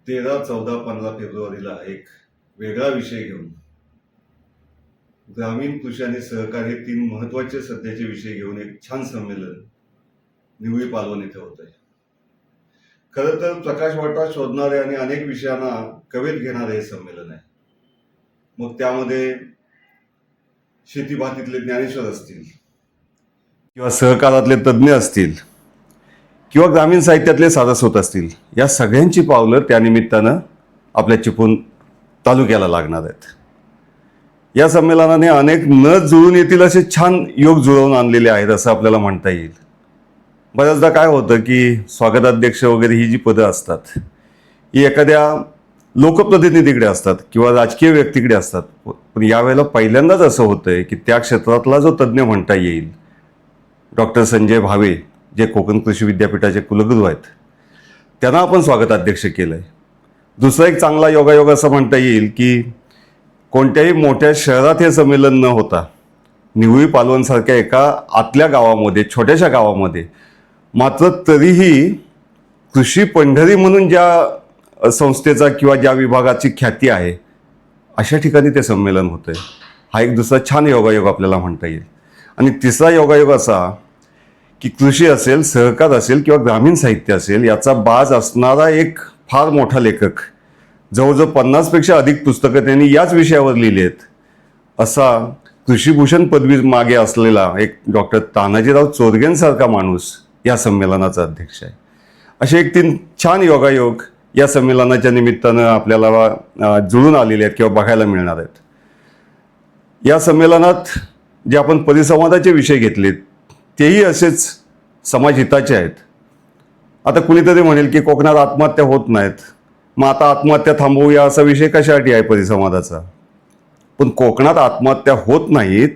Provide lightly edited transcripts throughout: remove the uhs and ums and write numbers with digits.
13, 14, 15 फेब्रुवारीला एक वेगळा विषय घेऊन ग्रामीण कृषी आणि सहकार हे 3 महत्वाचे सध्याचे विषय घेऊन एक छान संमेलन निवळी पालवण इथे होत आहे. खरं तर प्रकाश वाटा शोधणारे आणि अनेक विषयांना कवेत घेणारे हे संमेलन आहे. मग त्यामध्ये शेती भातीतले ज्ञानेश्वर असतील किंवा सहकारातले तज्ज्ञ असतील किंवा ग्रामीण साहित्यातले सारस्वत असतील, या सगळ्यांची पावलं त्यानिमित्तानं आपल्या चिपळूण तालुक्याला लागणार आहेत. या संमेलनाने अनेक न जुळून येतील असे छान योग जुळवून आणलेले आहेत असं आपल्याला म्हणता येईल. बऱ्याचदा काय होतं की स्वागताध्यक्ष वगैरे ही जी पदं असतात ही एखाद्या लोकप्रतिनिधीकडे असतात किंवा राजकीय व्यक्तीकडे असतात. पण यावेळेला पहिल्यांदाच असं होतंय की त्या क्षेत्रातला जो तज्ज्ञ म्हणता येईल, डॉक्टर संजय भावे जे कोकण कृषी विद्यापीठाचे कुलगुरू आहेत, त्यांना आपण स्वागताध्यक्ष केलंय. दुसरा एक चांगला योगायोग असं म्हणता येईल की कोणत्याही मोठ्या शहरात हे संमेलन न होता निवळी पालवणसारख्या एका आतल्या गावामध्ये, छोट्याशा गावामध्ये, मात्र तरीही कृषी पंढरी म्हणून ज्या संस्थेचा किंवा ज्या विभागाची ख्याती आहे अशा ठिकाणी ते संमेलन होतंय. हा एक दुसरा छान योगायोग आपल्याला म्हणता येईल. आणि तिसरा योगायोग असा की कृषी असेल, सहकार असेल किंवा ग्रामीण साहित्य असेल, याचा बाज असणारा एक फार मोठा लेखक, जवळजवळ 50 पेक्षा अधिक पुस्तकं त्यांनी याच विषयावर लिहिली आहेत, असा कृषीभूषण पदवी मागे असलेला एक डॉक्टर तानाजीराव चोरगेंसारखा माणूस या संमेलनाचा अध्यक्ष आहे. असे एक 3 छान योगायोग या संमेलनाच्या निमित्तानं आपल्याला जुळून आलेले आहेत किंवा बघायला मिळणार आहेत. या संमेलनात जे आपण परिसंवादाचे विषय घेतलेत तेही असेच समाजहिताचे आहेत. आता कुणीतरी म्हणेल की कोकणात आत्महत्या होत नाहीत, मग आता आत्महत्या थांबवूया असा विषय कशासाठी आहे परिसंवादाचा. पण कोकणात आत्महत्या होत नाहीत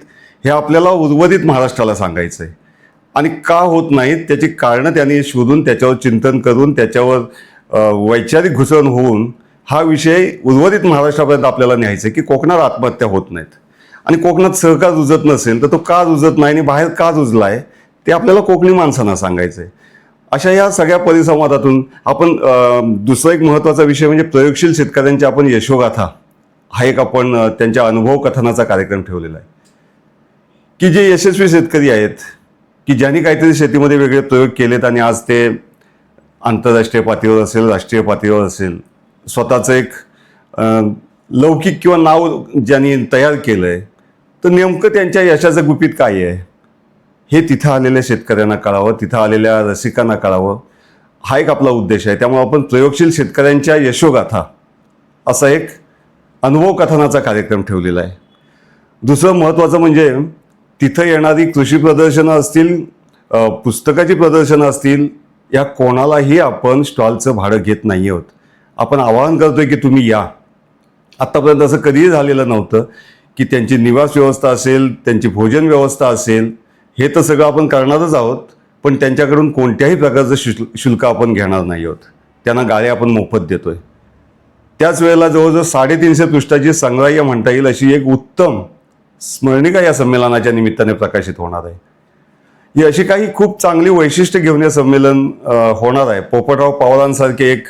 हे आपल्याला उर्वरित महाराष्ट्राला सांगायचं आहे. आणि का होत नाहीत त्याची कारणं त्यांनी शोधून त्याच्यावर चिंतन करून त्याच्यावर वैचारिक घुसळण होऊन हा विषय उर्वरित महाराष्ट्रापर्यंत आपल्याला न्यायचा आहे की कोकणात आत्महत्या होत नाहीत. आणि कोकणात सहकार रुजत नसेल तर तो का रुजत नाही आणि बाहेर का रुजलाय ते आपल्याला कोकणी माणसांना सांगायचं आहे. अशा या सगळ्या परिसंवादातून आपण दुसरा एक महत्त्वाचा विषय म्हणजे प्रयोगशील शेतकऱ्यांच्या आपण यशोगाथा हा एक आपण त्यांच्या अनुभव कथनाचा कार्यक्रम ठेवलेला आहे की जे यशस्वी शेतकरी आहेत की ज्यांनी काहीतरी शेतीमध्ये वेगळे प्रयोग केलेत आणि आज ते आंतरराष्ट्रीय पातळीवर असेल, राष्ट्रीय पातळीवर असेल, स्वतःचं एक लौकिक किंवा नाव ज्यांनी तयार केलं आहे, तर नेमकं त्यांच्या यशाचं गुपित काय आहे हे तिथं आलेल्या शेतकऱ्यांना कळावं, तिथं आलेल्या रसिकांना कळावं, हा एक आपला उद्देश आहे. त्यामुळे आपण प्रयोगशील शेतकऱ्यांच्या यशोगाथा असा एक अनुभव कथनाचा कार्यक्रम ठेवलेला आहे. दुसरं महत्त्वाचं म्हणजे तिथं येणारी कृषी प्रदर्शनं असतील, पुस्तकाची प्रदर्शनं असतील, या कोणालाही आपण स्टॉलचं भाडं घेत नाही आहोत. आपण आवाहन करतोय की तुम्ही या. आत्तापर्यंत असं कधीही झालेलं नव्हतं की त्यांची निवास व्यवस्था असेल, त्यांची भोजन व्यवस्था असेल, हे तर सगळं आपण करणारच आहोत, पण त्यांच्याकडून कोणत्याही प्रकारचं शुल्क आपण घेणार नाही आहोत. त्यांना गाळे आपण मोफत देतोय. त्याच वेळेला जवळजवळ 350 पृष्ठाची संग्राह्य म्हणता येईल अशी एक उत्तम स्मरणिका या संमेलनाच्या निमित्ताने प्रकाशित होणार आहे. ही अशी काही खूप चांगली वैशिष्ट्य घेऊन हे संमेलन होणार आहे. पोपटराव पवारांसारखे एक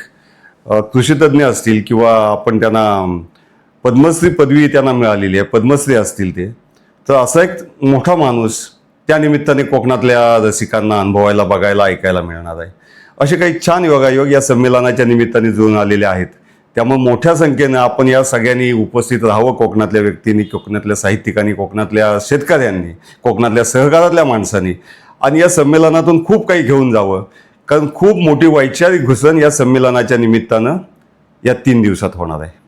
कृषीतज्ञ असतील किंवा आपण त्यांना पद्मश्री पदवी त्यांना मिळालेली आहे, पद्मश्री असतील ते, तर असा एक मोठा माणूस त्या निमित्ताने कोकणातल्या रसिकांना अनुभवायला, बघायला, ऐकायला मिळणार आहे. असे काही छान योगायोग या संमेलनाच्या निमित्ताने जुळून आलेले आहेत. त्यामुळे मोठ्या संख्येनं आपण या सगळ्यांनी उपस्थित राहावं, कोकणातल्या व्यक्तींनी, कोकणातल्या साहित्यिकांनी, कोकणातल्या शेतकऱ्यांनी, कोकणातल्या सहकारातल्या माणसांनी, आणि या संमेलनातून खूप काही घेऊन जावं. कारण खूप मोठी वैचारिक घुसळण या संमेलनाच्या निमित्तानं या 3 दिवसात होणार आहे.